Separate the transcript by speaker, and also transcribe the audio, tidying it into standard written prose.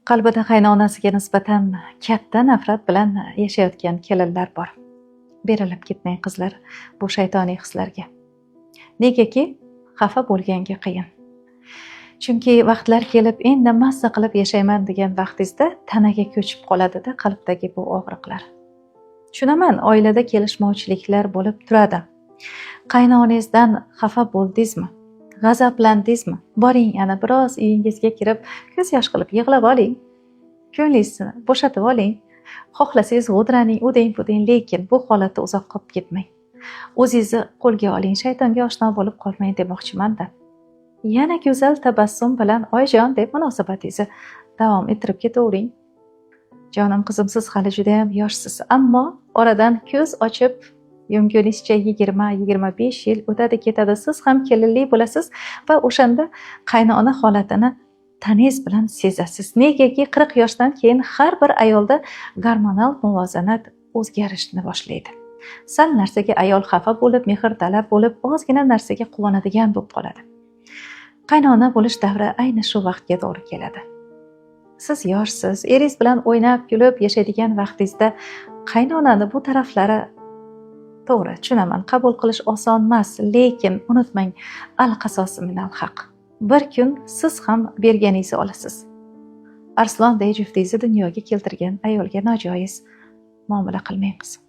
Speaker 1: Qalbida qaynonasiga nisbatan katta nafrat bilan yashayotgan kelinlar bor. Berilib ketmang qizlar bu shaytoniy hislarga. Negaki xafa bo'lganga qiyin. Chunki vaqtlar kelib endi mazza qilib yashayman degan vaqtingizda tanaga ko'chib qoladida qalbdagi bu og'riqlar. Tushunaman, oilada kelishmovchiliklar bo'lib turadi. Qaynonangizdan xafa bo'ldingizmi? G'azablandingizmi? Boring, yana biroz uyingizga kirib, ko'z yosh qilib yig'lab oling. Ko'nglingizni bo'shatib oling. Xohlasangiz g'o'draning, u deng bu deng, lekin bu holatda uzoq qolib ketmang. O'zingizni qo'lga oling, shaytonga oshno bo'lib qolmang demoqchiman-da. Yana go'zal tabassum bilan oyijon deb munosabatingizni davom ettirib ketavering. Jonim qizim, siz hali juda ham yoshsiz, ammo oradan ko'z ochib yumgunizcha 20-25 yil o'tadi ketadi. Siz ham kelinli bo'lasiz va o'shanda qaynona holatini taningiz bilan sezasiz. Negaki 40 yoshdan keyin har bir ayolda gormonal muvozanat o'zgarishni boshlaydi. Sal narsaga ayol xafa bo'lib, mehr talab bo'lib, ozgina narsaga quvonadigan bo'lib qoladi. Qaynona bo'lish davri ayni shu vaqtga to'g'ri keladi. Siz yoshsiz, eringiz bilan o'ynab, kulib yashaydigan vaqtingizda qaynonani bu taraflari to'g'ri, tushunaman, qabul qilish oson emas, lekin unutmang, al-qasosi minal haq. Bir kun siz ham berganingizni olasiz. Arslonday juftingizni dunyoga keltirgan ayolga nojoiz muomala qilmang qizim.